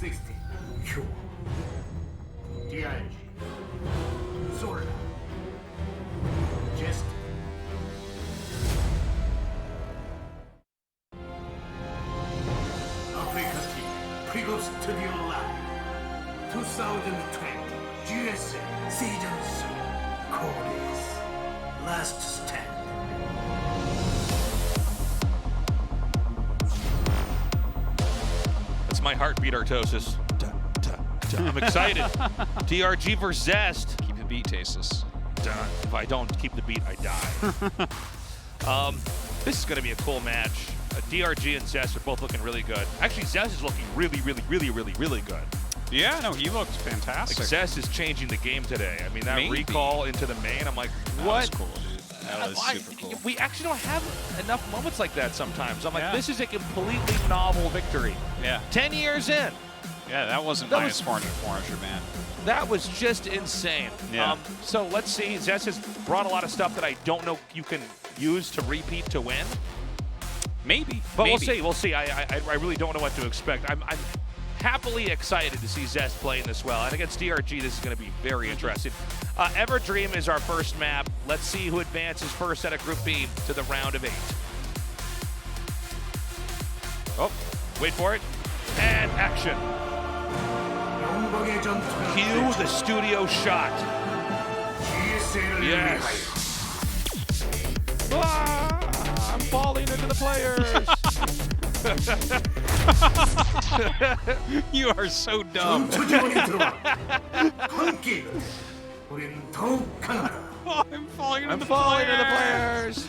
Ro.16 Q DRG Solar Zest Africa team Pre-Go Studio Live 2020 GSL Season 3 Code is Last Stand. That's my heartbeat, Artosis. I'm excited. DRG versus Zest. Keep the beat, Tasis. If I don't keep the beat, I die. This is going to be a cool match. DRG and Zest are both looking really good. Actually, Zest is looking really good. Yeah, no, he looked fantastic. Like, Zest is changing the game today. I mean, that recall into the main, I'm like, what? That was cool, dude. That was super cool. We actually don't have enough moments like that sometimes. I'm like, Yeah. this is a completely novel victory. Yeah. 10 years in. Yeah, that wasn't That minus 400, man. That was just insane. Yeah. So let's see. Zest has brought a lot of stuff that I don't know you can use to repeat to win. Maybe. But maybe. we'll see. We'll see. I really don't know what to expect. I'm happily excited to see Zest playing this well. And against DRG, this is going to be very interesting. Everdream is our first map. Let's see who advances first out of Group B to the round of 8. Oh, wait for it. And action. Cue the studio shot. Yes. Ah, I'm falling into the players. You are so dumb. Oh, I'm falling into the players.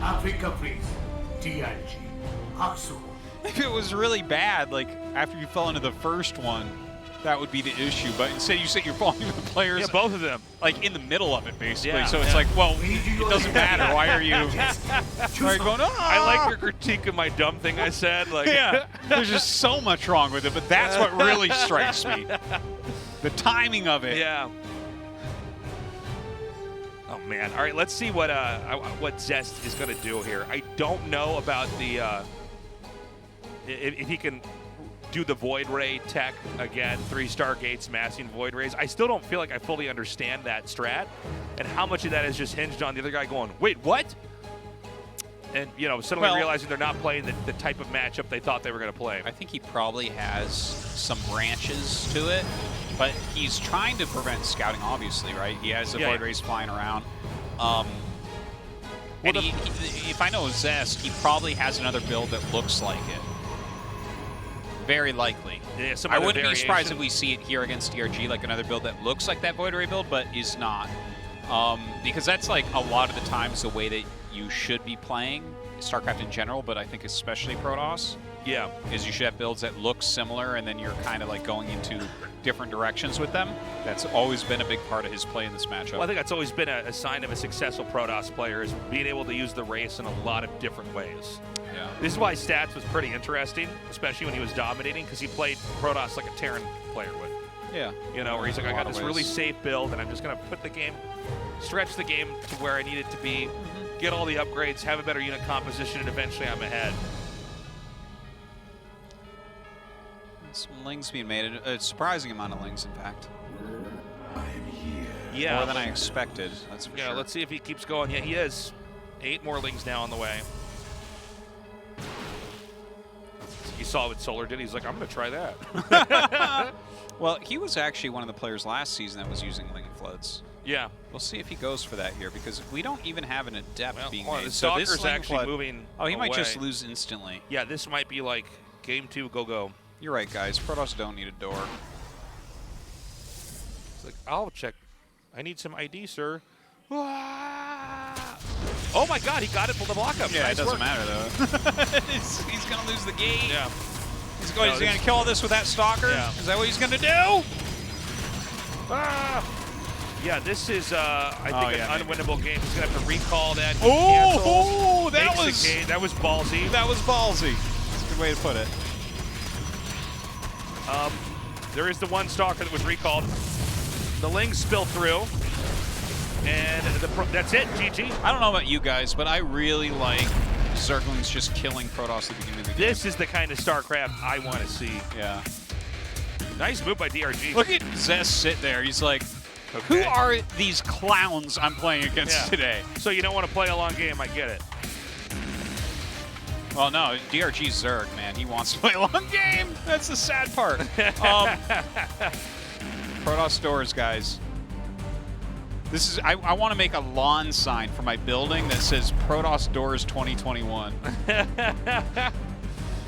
Africa please DRG Haksu. If it was really bad, like after you fell into the first one, that would be the issue. But instead, you said you're falling into the players. Yeah, both of them. Like in the middle of it, basically. Yeah, So it's like, well, it doesn't matter. Why are you going, oh? I like your critique of my dumb thing I said. Like, Yeah, there's just so much wrong with it, but that's what really strikes me. The timing of it. Yeah. Oh man! All right, let's see what Zest is going to do here. I don't know about the if he can do the Void Ray tech again, 3-star gates, massing Void Rays. I still don't feel like I fully understand that strat, and how much of that is just hinged on the other guy going, wait, what? And suddenly realizing they're not playing the type of matchup they thought they were going to play. I think he probably has some branches to it, but he's trying to prevent scouting, obviously, right? He has the Void Rays flying around. And if I know Zest, he probably has another build that looks like it. Very likely. Yeah, I wouldn't be surprised if we see it here against DRG, like another build that looks like that Void Ray build, but is not. Because that's like a lot of the times the way that you should be playing StarCraft in general, but I think especially Protoss. Yeah. Is you should have builds that look similar, and then you're kind of like going into different directions with them. That's always been a big part of his play in this matchup. Well, I think that's always been a sign of a successful Protoss player, is being able to use the race in a lot of different ways. Yeah. This is why Stats was pretty interesting, especially when he was dominating, because he played Protoss like a Terran player would. Yeah. Where he's like, I got this really safe build, and I'm just going to put the game, stretch the game to where I need it to be, get all the upgrades, have a better unit composition, and eventually I'm ahead. Some lings being made, a surprising amount of lings, in fact. Yeah. More than I expected, that's for sure. Yeah, let's see if he keeps going. Yeah, he is. 8 more lings now on the way. You saw what Solar did. He's like, I'm going to try that. Well, he was actually one of the players last season that was using Ling and Floods. Yeah. We'll see if he goes for that here, because we don't even have an adept being made. The So Stalker's this Ling actually Flood, moving oh, he might away. just lose instantly. Yeah, this might be like game 2, go. You're right, guys. Protoss don't need a door. It's like, I'll check. I need some ID, sir. Oh my God, he got it for the block up. Yeah, nice it doesn't work. matter, though. He's going to lose the game. Yeah. He's going to kill all this with that Stalker? Yeah. Is that what he's going to do? Yeah, this is, I think, an unwinnable game. He's going to have to recall that. Oh, that was ballsy. That was ballsy. That's a good way to put it. There is the one Stalker that was recalled. The Lings spill through. And that's it, GG. I don't know about you guys, but I really like Zergling's just killing Protoss at the beginning of the game. This is the kind of StarCraft I want to see. Yeah. Nice move by DRG. Look at Zest sit there. He's like, who are these clowns I'm playing against today? So you don't want to play a long game, I get it. Well, no, DRG's Zerg, man. He wants to play a long game. That's the sad part. Protoss doors, guys. This is. I want to make a lawn sign for my building that says Protoss doors 2021.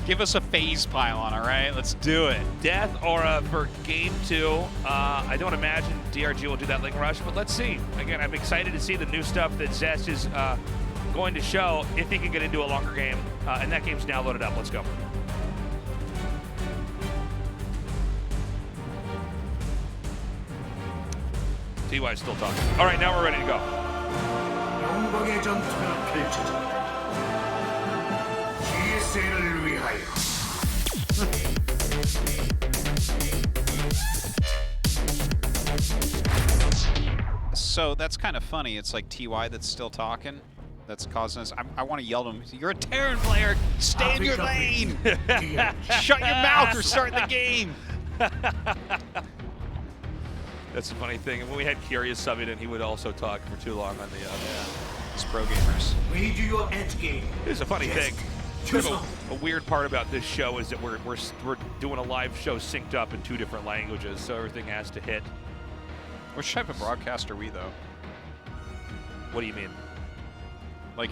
Give us a phase pylon, all right? Let's do it. Death Aura for Game 2. I don't imagine DRG will do that Ling Rush, but let's see. Again, I'm excited to see the new stuff that Zest is going to show if he can get into a longer game. And that game's now loaded up. Let's go. TY is still talking. All right, now we're ready to go. 영광의 전투가 펼쳐진다. GSL을 위하여. So that's kind of funny. It's like TY that's still talking. That's causing us. I want to yell to him. You're a Terran player. Stay in your lane. Shut your mouth or start the game. That's a funny thing. And when we had Curious subbing in, he would also talk for too long on the It's pro gamers. Read your edge game. Here's a funny thing. Choose A weird part about this show is that we're doing a live show synced up in 2 different languages, so everything has to hit. Which type of broadcast are we, though? What do you mean? Like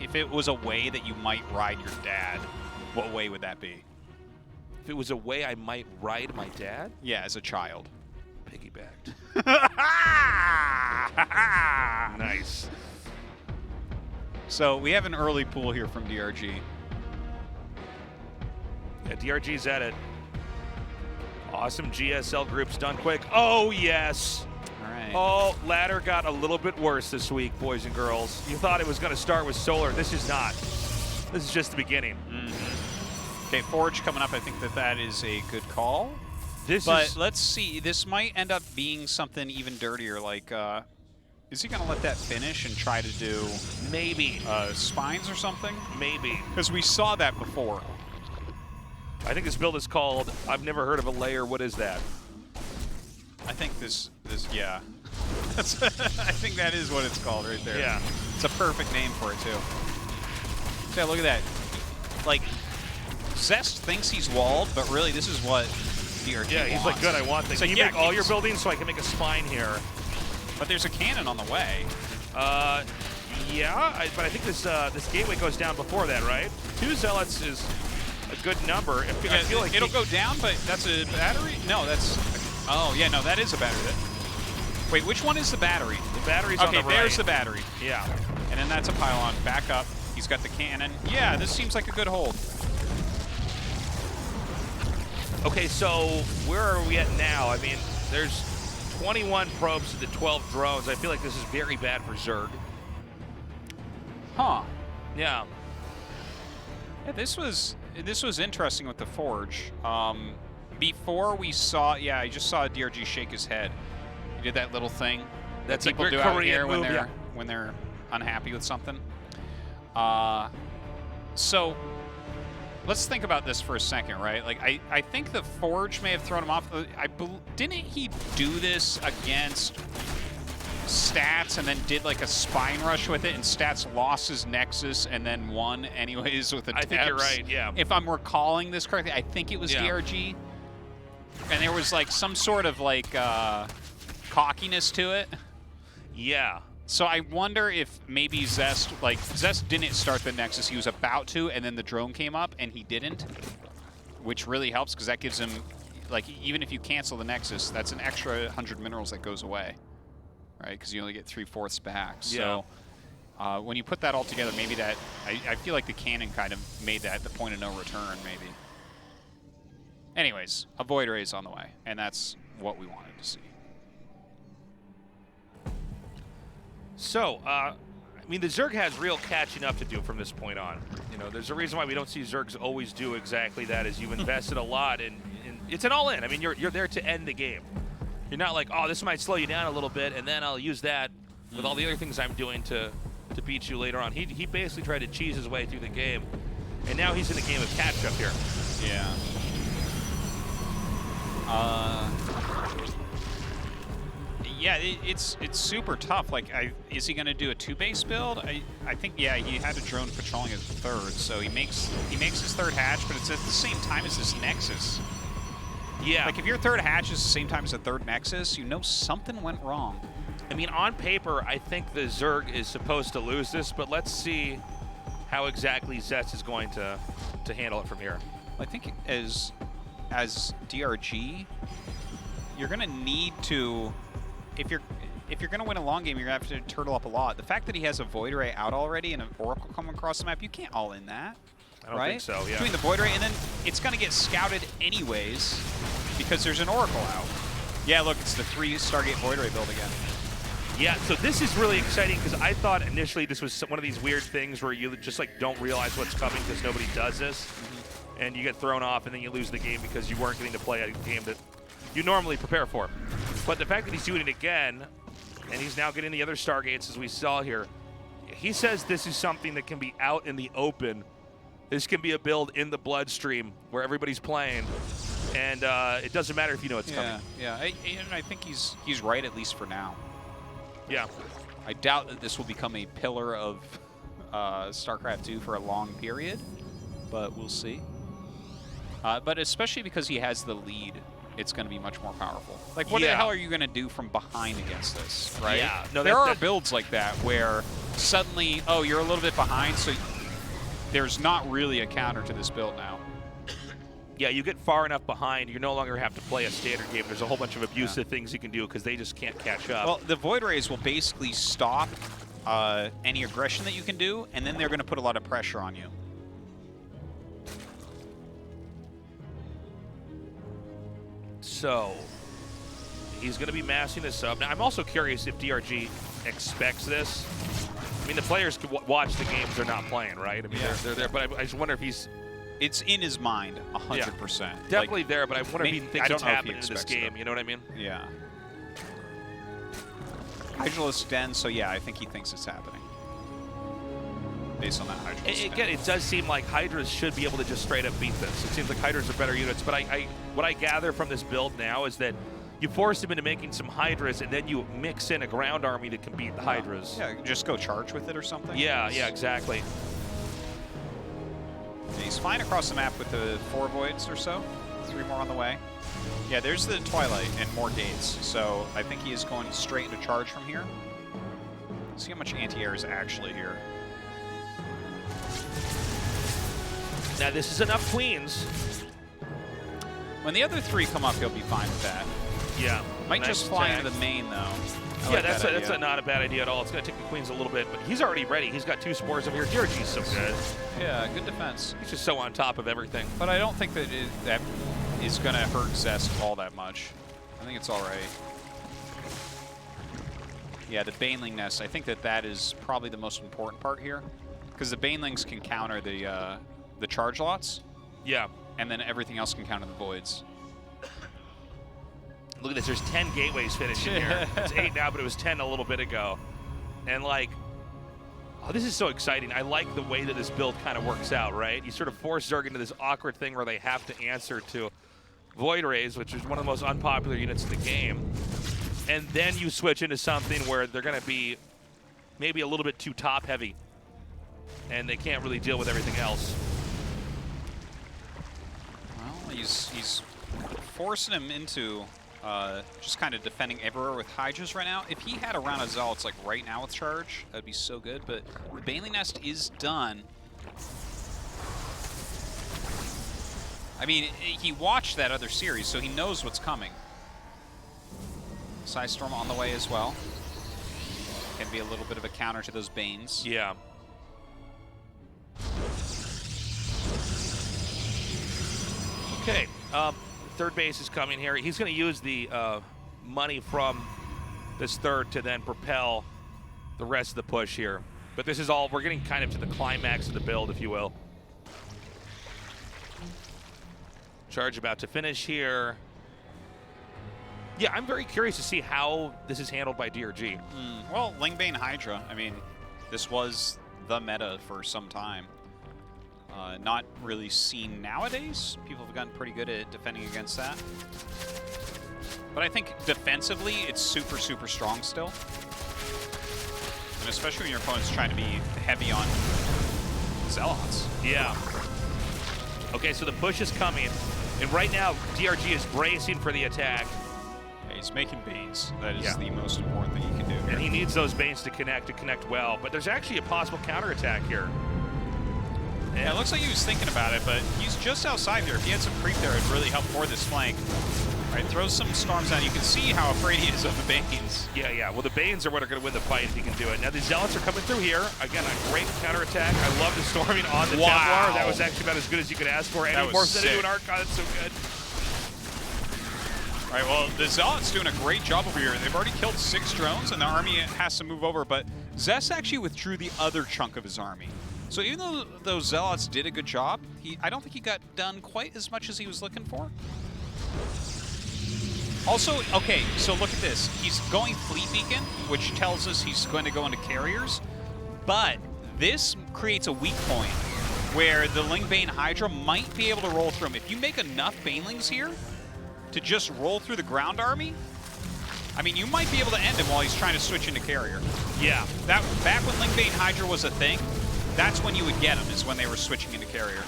if it was a way that you might ride your dad, what way would that be? If it was a way I might ride my dad? Yeah, as a child. Piggybacked. Nice. So we have an early pull here from DRG. Yeah, DRG's at it. Awesome GSL groups done quick. Oh, yes. All right. Oh, ladder got a little bit worse this week, boys and girls. You thought it was going to start with solar. This is not. This is just the beginning. Mm-hmm. Okay, Forge coming up. I think that is a good call. But let's see. This might end up being something even dirtier. Like, is he going to let that finish and try to do maybe spines or something? Maybe. Because we saw that before. I think this build is called, I've never heard of a layer. What is that? I think this yeah. I think that is what it's called right there. Yeah. It's a perfect name for it, too. Yeah, look at that. Like, Zest thinks he's walled, but really this is what DRG Yeah, he's wants. like, good, I want this. So Can you make all your buildings so I can make a spine here? But there's a cannon on the way. Yeah, but I think this gateway goes down before that, right? 2 zealots is a good number. I feel like it'll go down, but that's a battery? No, that's... Oh, yeah, no, that is a battery. Wait, which one is the battery? The battery's on the right. Okay, there's the battery. Yeah. And then that's a pylon. Back up. He's got the cannon. Yeah, this seems like a good hold. Okay, so where are we at now? I mean, there's 21 probes to the 12 drones. I feel like this is very bad for Zerg. Huh. Yeah. Yeah, this was interesting with the Forge. Before we saw, yeah, I just saw DRG shake his head. He did that little thing That's that people a do Korean out here move, when they're unhappy with something. So let's think about this for a second, right? Like, I think the Forge may have thrown him off. Didn't he do this against Stats and then did like a spine rush with it, and Stats lost his Nexus and then won anyways with a I think you're right, yeah. If I'm recalling this correctly, I think it was DRG. And there was like some sort of like cockiness to it. Yeah. So I wonder if maybe Zest didn't start the Nexus. He was about to, and then the drone came up, and he didn't, which really helps because that gives him, like, even if you cancel the Nexus, that's an extra 100 minerals that goes away, right? Because you only get 3/4 back. Yeah. So when you put that all together, maybe that, I feel like the cannon kind of made that the point of no return, maybe. Anyways, a Void Ray is on the way, and that's what we wanted to see. So, I mean, the Zerg has real catching up to do from this point on. You know, there's a reason why we don't see Zergs always do exactly that, is you've invested a lot, and it's an all-in. I mean, you're there to end the game. You're not like, oh, this might slow you down a little bit, and then I'll use that with all the other things I'm doing to to beat you later on. He basically tried to cheese his way through the game, and now he's in a game of catch-up here. Yeah. Yeah, it's super tough. Like, is he going to do a 2-base build? I think, yeah, he had a drone patrolling his third, so he makes his third hatch, but it's at the same time as this Nexus. Yeah. Like, if your third hatch is the same time as the third Nexus, you know something went wrong. I mean, on paper, I think the Zerg is supposed to lose this, but let's see how exactly Zest is going to handle it from here. I think as DRG, you're going to need to, if you're going to win a long game, you're going to have to turtle up a lot. The fact that he has a Void Ray out already and an Oracle coming across the map, you can't all in that. I don't think so, yeah. Between the Void Ray, and then it's going to get scouted anyways because there's an Oracle out. Yeah, look, it's the 3 Stargate Void Ray build again. Yeah, so this is really exciting because I thought initially this was one of these weird things where you just like don't realize what's coming because nobody does this, and you get thrown off and then you lose the game because you weren't getting to play a game that you normally prepare for. But the fact that he's doing it again, and he's now getting the other Stargates as we saw here, he says this is something that can be out in the open. This can be a build in the bloodstream where everybody's playing, and it doesn't matter if you know it's coming. Yeah, and I think he's right, at least for now. Yeah. I doubt that this will become a pillar of StarCraft 2 for a long period, but we'll see. But especially because he has the lead, it's going to be much more powerful. Like, what the hell are you going to do from behind against this, right? Yeah. No, there are builds like that where suddenly, oh, you're a little bit behind, so there's not really a counter to this build now. Yeah, you get far enough behind, you no longer have to play a standard game. There's a whole bunch of abusive things you can do because they just can't catch up. Well, the Void Rays will basically stop any aggression that you can do, and then they're going to put a lot of pressure on you. So, he's going to be massing this up. Now, I'm also curious if DRG expects this. I mean, the players can watch the games they're not playing, right? I mean, they're there, but I just wonder if he's... It's in his mind, 100%. Definitely there, but I wonder if he thinks it's happening in this game. It. You know what I mean? Yeah. Hydralisk Den, so yeah, I think he thinks it's happening. Based on that Hydralisk Den. Again, it does seem like Hydras should be able to just straight up beat this. It seems like Hydras are better units, but what I gather from this build now is that you force him into making some Hydras, and then you mix in a ground army that can beat the Hydras. Yeah, just go charge with it or something. Yeah, exactly. Yeah, he's fine across the map with the 4 voids or so. 3 more on the way. Yeah, there's the Twilight and more gates. So I think he is going straight into charge from here. Let's see how much anti-air is actually here. Now this is enough queens. When the other 3 come up, he'll be fine with that. Yeah. Might just fly into the main, though. That's not a bad idea at all. It's going to take the queens a little bit, but he's already ready. He's got 2 spores over here. DRG's so good. Yeah, good defense. He's just so on top of everything. But I don't think that that is going to hurt Zest all that much. I think it's all right. Yeah, the Baneling Nest. I think that is probably the most important part here, because the Banelings can counter the charge lots. Yeah. And then everything else can counter the voids. Look at this. There's 10 gateways finishing here. It's 8 now, but it was 10 a little bit ago. And like, oh, this is so exciting. I like the way that this build kind of works out, right? You sort of force Zerg into this awkward thing where they have to answer to Void Rays, which is one of the most unpopular units in the game. And then you switch into something where they're going to be maybe a little bit too top heavy. And they can't really deal with everything else. Well, he's forcing him into just kind of defending everywhere with Hydras right now. If he had a round of Zealots like right now with charge, that'd be so good. But the Baneling Nest is done. I mean, he watched that other series, so he knows what's coming. Psystorm on the way as well. Can be a little bit of a counter to those Banes. Yeah. Okay. Third base is coming here. He's going to use the money from this third to then propel the rest of the push here. But this is all, we're getting kind of to the climax of the build, if you will. Charge about to finish here. Yeah, I'm very curious to see how this is handled by DRG. Well, Lingbane Hydra, I mean, This was the meta for some time. Not really seen nowadays. People have gotten pretty good at defending against that. But I think defensively, it's super, super strong still. And especially when your opponent's trying to be heavy on Zealots. Yeah. Okay, so the push is coming. And right now, DRG is bracing for the attack. Yeah, he's making Banes. That is the most important thing he can do here. And he needs those Banes to connect well. But there's actually a possible counterattack here. Yeah, it looks like he was thinking about it, but he's just outside there. If he had some creep there, it'd really help for this flank. All right, throws some storms out. You can see how afraid he is of the Banes. Yeah. Well, the Banes are what are going to win the fight if he can do it. Now, the Zealots are coming through here. Again, a great counterattack. I love the storming on the Templar. That was actually about as good as you could ask for. And more than an Archon. That's so good. All right, well, the Zealot's doing a great job over here. They've already killed 6 drones, and the army has to move over. But Zest actually withdrew the other chunk of his army. So even though those Zealots did a good job, I don't think he got done quite as much as he was looking for. Also, okay, so look at this. He's going Fleet Beacon, which tells us he's going to go into carriers. But this creates a weak point where the Lingbane Hydra might be able to roll through him. If you make enough Banelings here to just roll through the ground army, I mean, you might be able to end him while he's trying to switch into carrier. Yeah. Back when Lingbane Hydra was a thing, that's when you would get him, is when they were switching into carrier.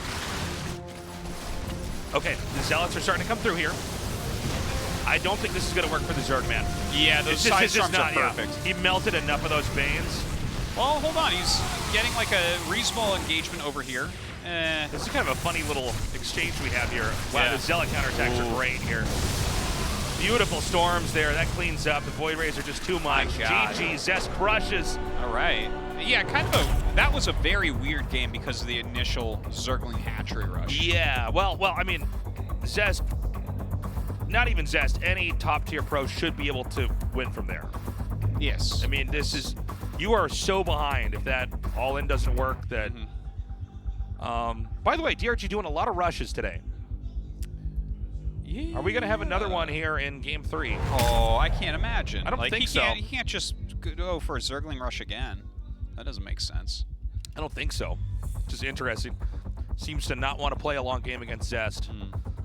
Okay, the Zealots are starting to come through here. I don't think this is going to work for the Zerg, man. Yeah, those side storms are perfect. Yeah. He melted enough of those Banes. Well, hold on. He's getting like a reasonable engagement over here. This is kind of a funny little exchange we have here. Wow, the Zealot counterattacks are great here. Beautiful storms there. That cleans up. The Void Rays are just too much. GG, Zest crushes. All right. Yeah, that was a very weird game because of the initial Zergling hatchery rush. Yeah, well, I mean, Zest, not even Zest, any top-tier pro should be able to win from there. Yes. I mean, you are so behind if that all-in doesn't work that... by the way, DRG doing a lot of rushes today. Yeah. Are we going to have another one here in Game 3? Oh, I can't imagine. I don't think so. He can't just go for a Zergling rush again. That doesn't make sense. I don't think so. Just interesting. Seems to not want to play a long game against Zest.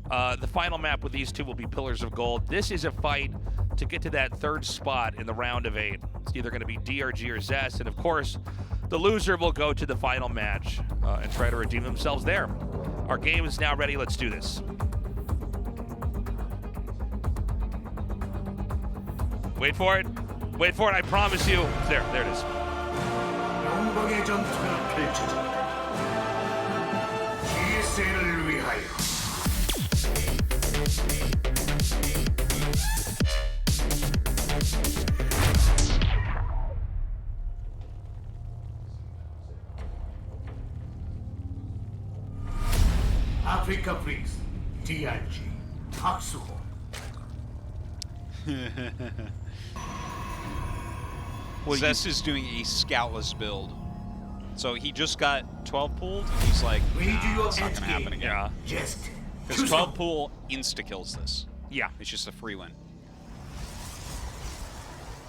The final map with these two will be Pillars of Gold. This is a fight to get to that 3rd spot in the round of 8. It's either going to be DRG or Zest, and of course, the loser will go to the final match and try to redeem themselves there. Our game is now ready. Let's do this. Wait for it. Wait for it. I promise you. There it is. 영광의 전투를 펼쳐진다. GSL을 위하여. 아프리카 프릭스 DRG 박수호. Zest is doing a scoutless build. So he just got 12 pulled, and he's like, nah, it's not going to happen again. Because 12 pull insta-kills this. Yeah. It's just a free win.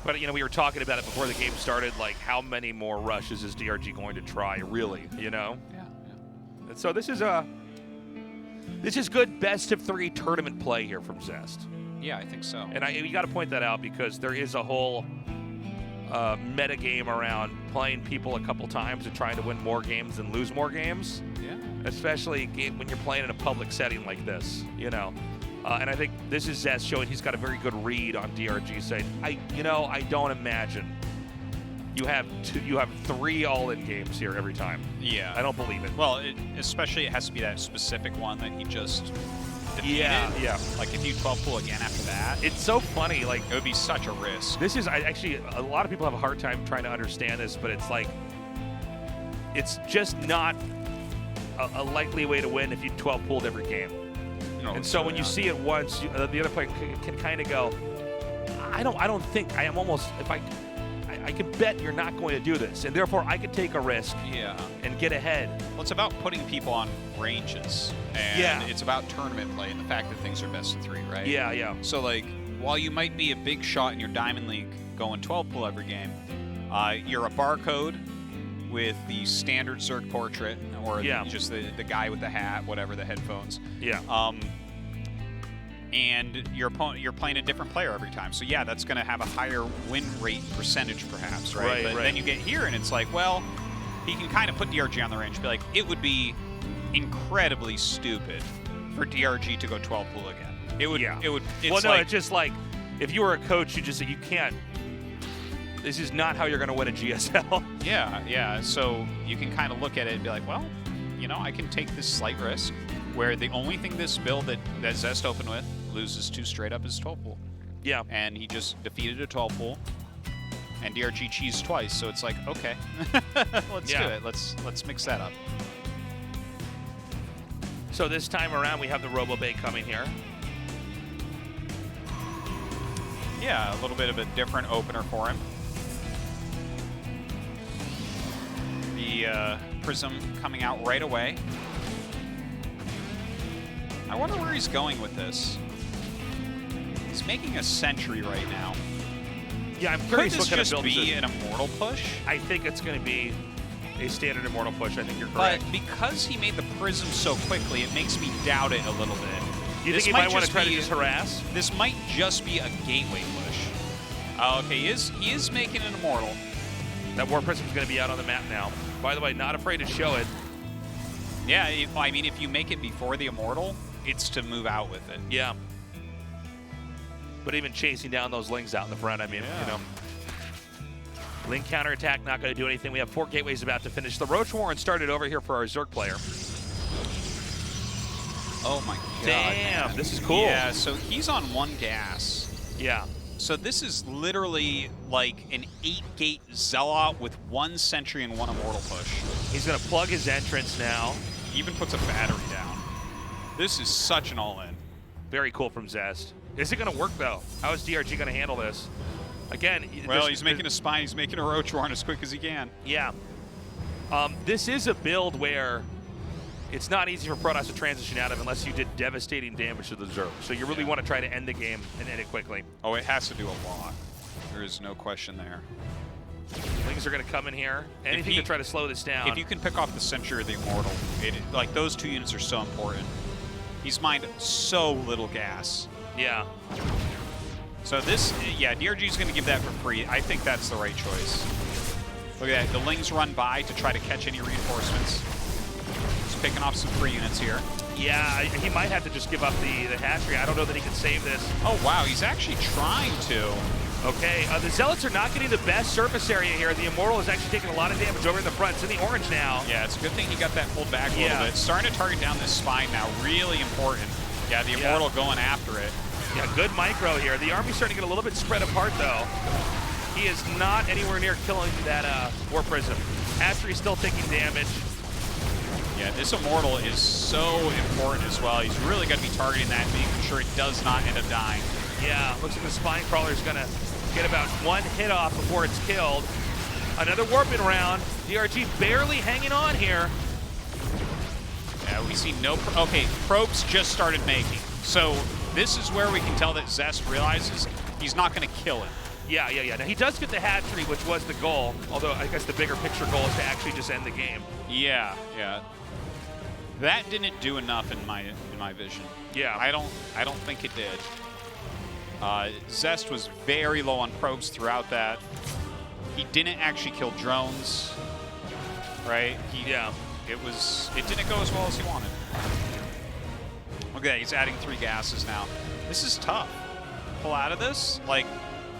But, you know, we were talking about it before the game started, like, how many more rushes is DRG going to try, really, you know? Yeah. And so this is good best-of-3 tournament play here from Zest. Yeah, I think so. And you got to point that out because there is a whole meta game around playing people a couple times and trying to win more games and lose more games. Yeah. Especially when you're playing in a public setting like this, you know. And I think this is Zest showing he's got a very good read on DRG, saying, I don't imagine you have 3 all-in games here every time. Yeah. I don't believe it. Well, especially it has to be that specific one that he just defeated. Yeah. Like if you 12 pull again after that, It's so funny, like, it would be such a risk. this is actually a lot of people have a hard time trying to understand this, but it's like it's just not a likely way to win if you 12 pulled every game. No, And so when you see it once, the other player can kind of go, I don't think I am almost, if I can bet you're not going to do this, and therefore I could take a risk and get ahead. Well, it's about putting people on ranges, and it's about tournament play and the fact that things are best of 3, right? Yeah. So like, while you might be a big shot in your Diamond League going 12 pull every game, you're a barcode with the standard Zerg portrait, or just the guy with the hat, whatever, the headphones. Yeah. And you're playing a different player every time. So yeah, that's going to have a higher win rate percentage, perhaps, right? But then you get here, and it's like, well, he can kind of put DRG on the range, be like, it would be incredibly stupid for DRG to go 12 pool again. It would. Yeah. It would. It's well, no, like, it's just like if you were a coach, you just say you can't. This is not how you're going to win a GSL. Yeah, yeah. So you can kind of look at it and be like, well, you know, I can take this slight risk where the only thing this build that Zest opened with loses to straight up is 12 pool. Yeah. And he just defeated a 12 pool. And DRG cheesed twice, so it's like, okay, let's do it. Let's mix that up. So this time around, we have the RoboBay coming here. Yeah, a little bit of a different opener for him. The Prism coming out right away. I wonder where he's going with this. He's making a Sentry right now. Yeah, I'm Could curious this what kind of just build be this is. an Immortal push? I think it's going to be a standard Immortal push. I think you're correct. But because he made the Prism so quickly, it makes me doubt it a little bit. You think he might want to try to just harass? This might just be a gateway push. Oh, okay, he is making an Immortal. That War Prism is going to be out on the map now. By the way, not afraid to show it. Yeah, I mean, if you make it before the Immortal, it's to move out with it. Yeah. But even chasing down those Lings out in the front, I mean, you know. Ling counterattack, not going to do anything. We have 4 gateways about to finish. The Roach Warren started over here for our Zerg player. Oh my god. Damn, man. this is cool. Yeah, so he's on 1 gas. Yeah. So this is literally like an 8-gate Zealot with 1 Sentry and 1 Immortal push. He's going to plug his entrance now. He even puts a battery down. This is such an all-in. Very cool from Zest. Is it going to work, though? How is DRG going to handle this? Again, well, he's making a Spine. He's making a Roach Warren as quick as he can. Yeah. This is a build where it's not easy for Protoss to transition out of unless you did devastating damage to the Zerg. So you really want to try to end the game and end it quickly. Oh, it has to do a lot. There is no question there. Lings are going to come in here. Anything to try to slow this down. If you can pick off the Sentry or the Immortal, like those 2 units are so important. He's mined so little gas. Yeah. So this, yeah, DRG is going to give that for free. I think that's the right choice. Look at that. The Lings run by to try to catch any reinforcements. He's picking off some free units here. Yeah, he might have to just give up the hatchery. I don't know that he can save this. Oh, wow. He's actually trying to. Okay, the Zealots are not getting the best surface area here. The Immortal is actually taking a lot of damage over in the front. It's in the orange now. Yeah, it's a good thing he got that pulled back a little bit. Starting to target down this Spine now. Really important. Yeah, the Immortal going after it. Yeah, good micro here. The army's starting to get a little bit spread apart, though. He is not anywhere near killing that War Prism. Hatchery's still taking damage. Yeah, this Immortal is so important as well. He's really going to be targeting that, making sure it does not end up dying. Yeah, looks like the Spine Crawler is going to get about 1 hit off before it's killed. Another warping round. DRG barely hanging on here. Yeah, we see no... Okay, probes just started making. So this is where we can tell that Zest realizes he's not going to kill it. Yeah. Now, he does get the hatchery, which was the goal, although I guess the bigger picture goal is to actually just end the game. Yeah. That didn't do enough in my vision. Yeah. I don't think it did. Zest was very low on probes throughout that. He didn't actually kill drones, right? It didn't go as well as he wanted. Okay, he's adding 3 gases now. This is tough. Pull out of this? Like,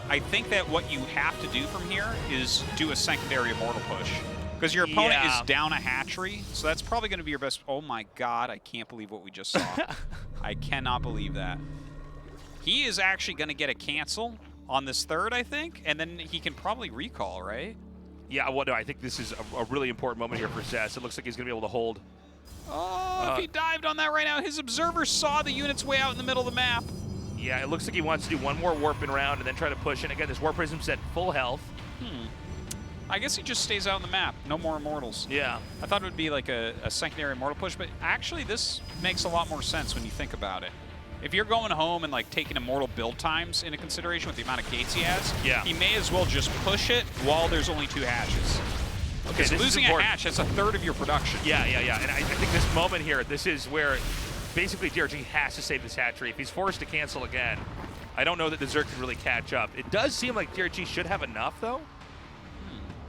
I think that what you have to do from here is do a secondary Immortal push. Because your opponent is down a hatchery, so that's probably going to be your best... Oh my god, I can't believe what we just saw. I cannot believe that. He is actually going to get a cancel on this 3rd, I think, and then he can probably recall, right? Yeah, well, no, I think this is a really important moment here for Zest. It looks like he's going to be able to hold. Oh, if he dived on that right now, his observer saw the units way out in the middle of the map. Yeah, it looks like he wants to do 1 more warping round and then try to push in. Again, this War Prism's at full health. I guess he just stays out in the map. No more Immortals. Yeah. I thought it would be like a secondary Immortal push, but actually this makes a lot more sense when you think about it. If you're going home and like taking Immortal build times into consideration with the amount of gates he has, he may as well just push it while there's only 2 hatches. Okay, this losing is a important. hatch, that's a third of your production. Yeah. And I think this moment here, this is where basically DRG has to save this hatchery. If he's forced to cancel again, I don't know that the Zerg can really catch up. It does seem like DRG should have enough, though.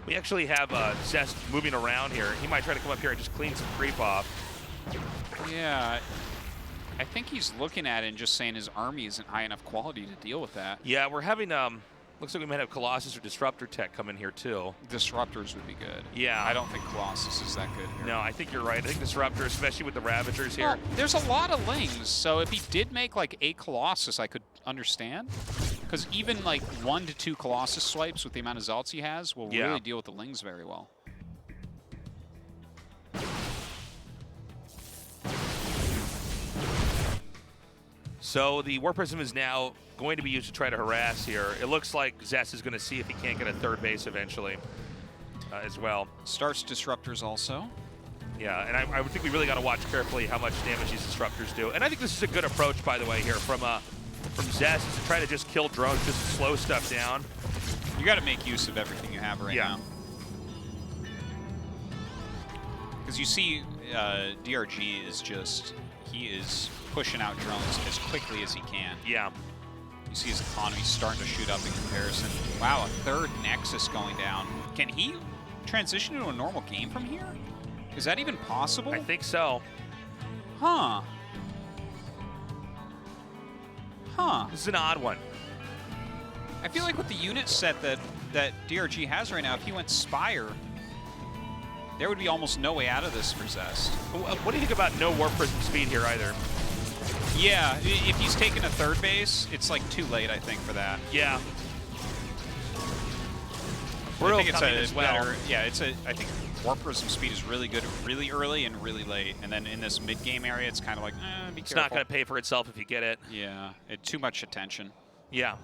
We actually have Zest moving around here. He might try to come up here and just clean some creep off. Yeah, I think he's looking at it and just saying his army isn't high enough quality to deal with that. Yeah, we're having, looks like we might have Colossus or Disruptor Tech come in here, too. Disruptors would be good. Yeah. I don't think Colossus is that good here. No, I think you're right. I think Disruptor, especially with the Ravagers here. Well, there's a lot of Lings, so if he did make like a Colossus, I could understand. Because even like 1 to 2 Colossus swipes with the amount of Zealots he has will really deal with the Lings very well. So the War Prism is now going to be used to try to harass here. It looks like Zest is going to see if he can't get a third base eventually as well. Starts Disruptors also. Yeah, and I would think we really got to watch carefully how much damage these Disruptors do. And I think this is a good approach, by the way, here from Zest, is to try to just kill drones, just slow stuff down. You got to make use of everything you have right now. Because you see DRG is just, he is pushing out drones as quickly as he can. Yeah. You see his economy starting to shoot up in comparison. Wow, a third Nexus going down. Can he transition into a normal game from here? Is that even possible? I think so. Huh. This is an odd one. I feel like with the unit set that DRG has right now, if he went Spire, there would be almost no way out of this for Zest. What do you think about no War Prism speed here either? Yeah, if he's taking a third base, it's like too late, I think, for that. Yeah. I think it's as well. better. Yeah, I think Warp Prism speed is really good really early and really late. And then in this mid-game area, it's kind of like, be careful. It's not going to pay for itself if you get it. Yeah, too much attention. Yeah.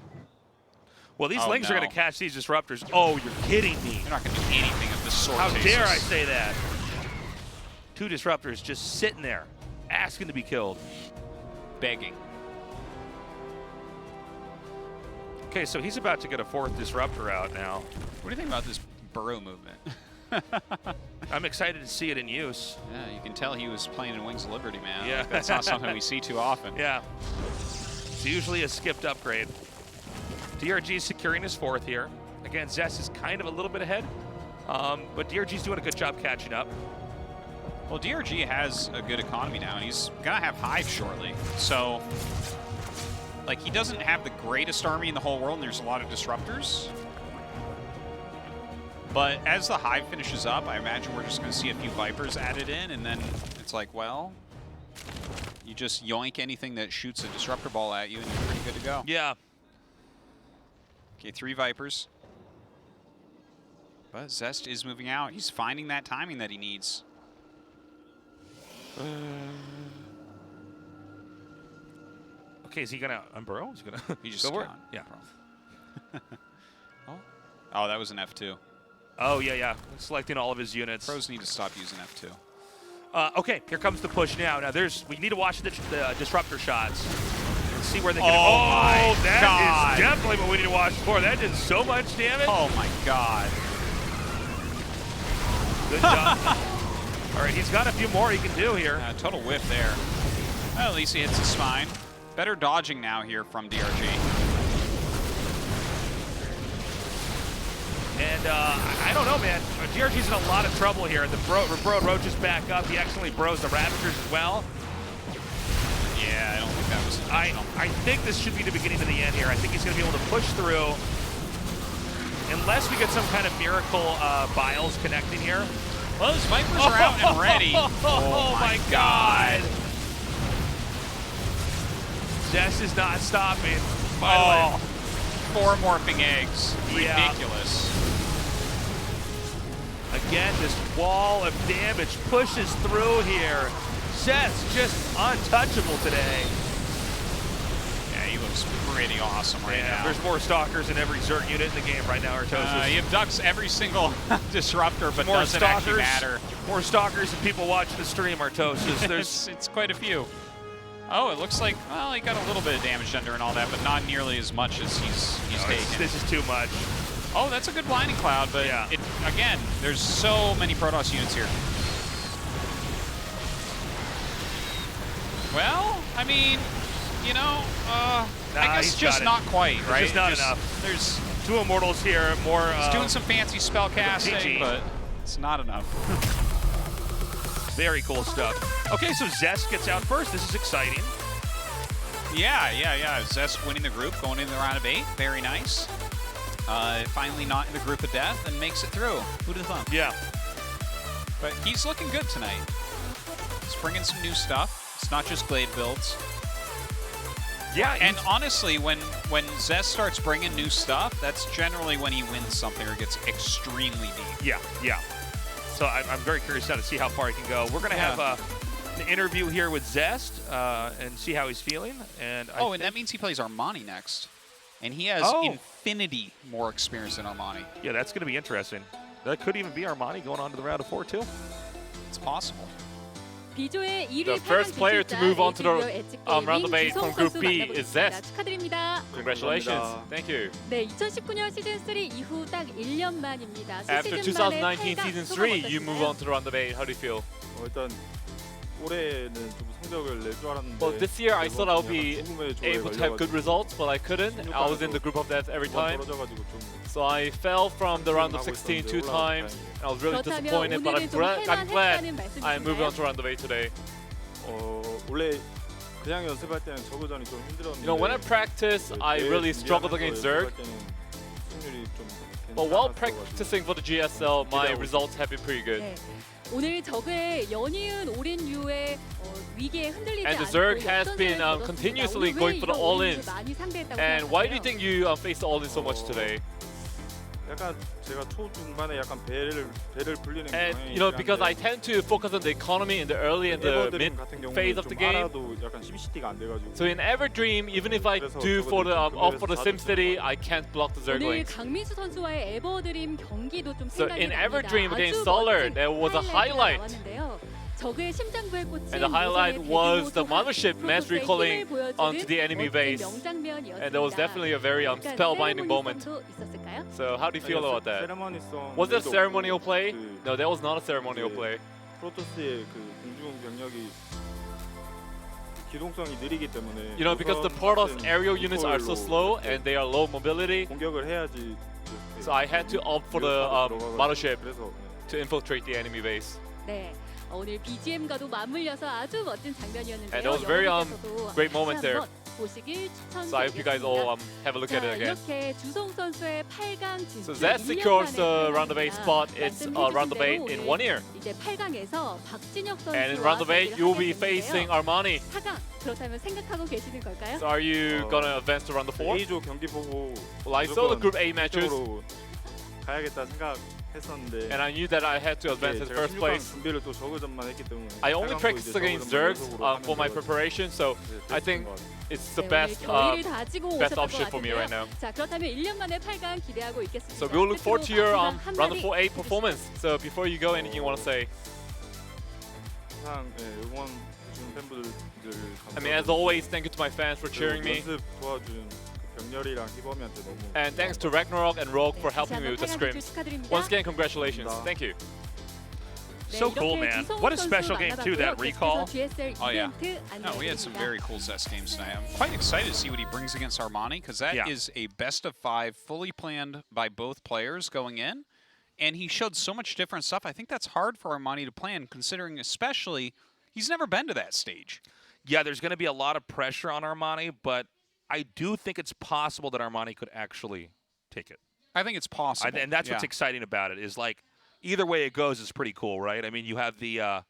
Well, these Lings are going to catch these Disruptors. Oh, you're kidding me. They're not going to do anything of this sort. How dare I say that? 2 Disruptors just sitting there, asking to be killed. Begging. Okay, so he's about to get a 4th Disruptor out now. What do you think about this burrow movement? I'm excited to see it in use. Yeah, you can tell he was playing in Wings of Liberty, man. Yeah. Like, that's not something we see too often. Yeah. It's usually a skipped upgrade. DRG is securing his 4th here. Again, Zest is kind of a little bit ahead, but DRG's doing a good job catching up. Well, DRG has a good economy now, and he's going to have Hive shortly. So, like, he doesn't have the greatest army in the whole world, and there's a lot of Disruptors. But as the Hive finishes up, I imagine we're just going to see a few Vipers added in, and then it's like, well, you just yoink anything that shoots a Disruptor ball at you, and you're pretty good to go. Yeah. Okay, 3 Vipers. But Zest is moving out. He's finding that timing that he needs. Okay, is he going to unburrow? Is he going to He just go for it? count. Yeah. Oh, that was an F2. Oh, yeah. Selecting all of his units. Pros need to stop using F2. Okay, here comes the push now. Now, we need to watch the Disruptor shots and see where they can. Oh, that God. is definitely what we need to watch for. That did so much damage. Oh, my God. Good job. All right, he's got a few more he can do here. Total whiff there. Well, at least he hits the spine. Better dodging now here from DRG. And I don't know, man. DRG's in a lot of trouble here. The Bro Roach is back up. He accidentally bros the Ravagers as well. Yeah, I don't think that was intentional. I think this should be the beginning of the end here. I think he's going to be able to push through. Unless we get some kind of miracle Biles connecting here. Well, those Vipers are out and ready. Oh my God. Zest is not stopping. By the way. 4 morphing eggs. Yeah. Ridiculous. Again, this wall of damage pushes through here. Zest just untouchable today. Yeah, he looks pretty awesome right now. There's more Stalkers in every Zerg unit in the game right now, Artosis. You have ducks every single Disruptor, but doesn't actually matter. More Stalkers than people watching the stream, Artosis. There's it's quite a few. Oh, it looks like, well, he got a little bit of damage under and all that, but not nearly as much as he's taken. This is too much. Oh, that's a good blinding cloud, but yeah. again, there's so many Protoss units here. Well, I mean, you know, I guess he's just not quite, right? It's just not enough. There's 2 Immortals here, more... he's doing some fancy spell casting, GG. but it's not enough. Very cool stuff. Okay, so Zest gets out first. This is exciting. Yeah. Zest winning the group, going in the round of 8. Very nice. Finally not in the group of death and makes it through. Who'd have thought? Yeah. But he's looking good tonight. He's bringing some new stuff. It's not just Glade builds. Yeah, And honestly, when Zest starts bringing new stuff, that's generally when he wins something or gets extremely deep. Yeah. So I'm very curious now to see how far he can go. We're going to have an interview here with Zest and see how he's feeling. And and that means he plays Armani next. And he has infinity more experience than Armani. Yeah, that's going to be interesting. That could even be Armani going on to the round of 4, too. It's possible. The first player to move on to the round of 8 from Group B is Zest. Congratulations. Thank you. 네, 2019년 시즌 3 이후 딱 1년 만입니다. After 2019 season 3, you move on to the round of 8. How do you feel? 일단 올해는 좀 성적을 낼 줄 알았는데. Well, this year I thought I would be able to have good results, but I couldn't. I was in the group of death every time. So I fell from the round of 16 2 times. I was really disappointed, but I'm glad I moved on to round of 8 today. 원래 그냥 연습할 때는 저그전이 좀 힘들었는데. You know, when I practice, I really struggled against Zerg. 승률이 좀. But while practicing for the GSL, my results have been pretty good. 네. 오늘 적의 연이은 올인 이후에 위기에 흔들리지 And the 않고 Zerg has 역전을 been 거뒀습니다. continuously 오늘 왜 going for the 이런 all-ins. 올인을 많이 상대했다고 And why do you 생각하세요? think you faced the all-in so much today? 약간 제가 초중반에 약간 배를 불리는 And 경향이 you know, because I 있는데 tend to focus on the economy in the early and the mid 같은 경우는 phase of the 좀 game. 알아도 약간 심시티가 안 돼가지고. So in every dream, even if I do for the opt for the SimCity, I can't block the 오늘 Zerglings. 강민수 선수와의 에버드림 경기도 좀 So 생각이 in every 납니다. dream against 아주 Solar, 멋진 there was a highlight. 나왔는데요. 적의 심장부에 꽂힌 And the highlight 모성의 was the 대규모 mothership mass 프로토스의 recalling 힘을 보여주는 onto the enemy 멋진 base. 명장면이었습니다. And that was definitely a very 약간 spellbinding moment. 세레모니성도 있었을까요? So how do you feel about that? 세레머니성. Was it a ceremonial play? No, that was not a ceremonial play. 프로토스의 그 공중 병력이 기동성이 느리기 때문에. You know, because the Protoss aerial units are so slow and they are low mobility, 공격을 해야지. so I had to opt for the mothership 그래서 to infiltrate the enemy base. 네. 오늘 BGM과도 맞물려서 아주 멋진 장면이었는데요. And that was very 여러분께서도 great moment 다시 there. 한번 보시길 So I hope you guys all have a look at it again. 이렇게 주성 선수의 8강 진출 So Zest secures the round of 8 spot. It's round of 8 in 1 year. 이제 8강에서 박진혁 선수와 And in round of 8, you will be facing Armani. 4강 그렇다면 생각하고 계시는 걸까요? So are you gonna advance to round of 4? A조 경기 보고. Well, I saw the group A matches, 가야겠다 생각했었는데. and I knew that I had to advance in first place. 준비를 또 저그전만 했기 때문에. I only practiced against Zergs for my preparation, so I think it's the best best option for me right now. 자, 그렇다면 1년 만에 8강 기대하고 있겠습니다. So we'll look forward to your 끝으로 round of 한마디 4 8 performance. So before you go, anything you want to say? 항상 응원 주는 팬분들 I mean, as always, thank you to my fans for cheering me, 연습 도와준 병렬이랑 희범이한테 너무. and thanks to Ragnarok and Rogue for 다시 helping me 한번 with the 8강 scrims. 진출 축하드립니다. Once again, congratulations. Thank you. So cool, man. What a special game, too, that recall. Oh, yeah. No, we had some very cool Zest games tonight. I'm quite excited to see what he brings against Armani, because that is a best of 5 fully planned by both players going in. And he showed so much different stuff. I think that's hard for Armani to plan, considering especially he's never been to that stage. Yeah, there's going to be a lot of pressure on Armani, but I do think it's possible that Armani could actually take it. I think it's possible. And that's what's exciting about it, is like either way it goes is pretty cool, right? I mean, you have the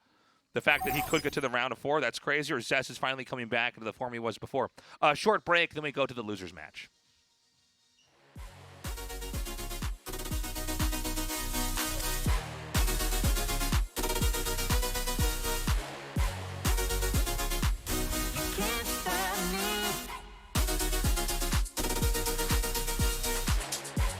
fact that he could get to the round of 4, that's crazy, or Zest is finally coming back into the form he was before. Short break, then we go to the losers match.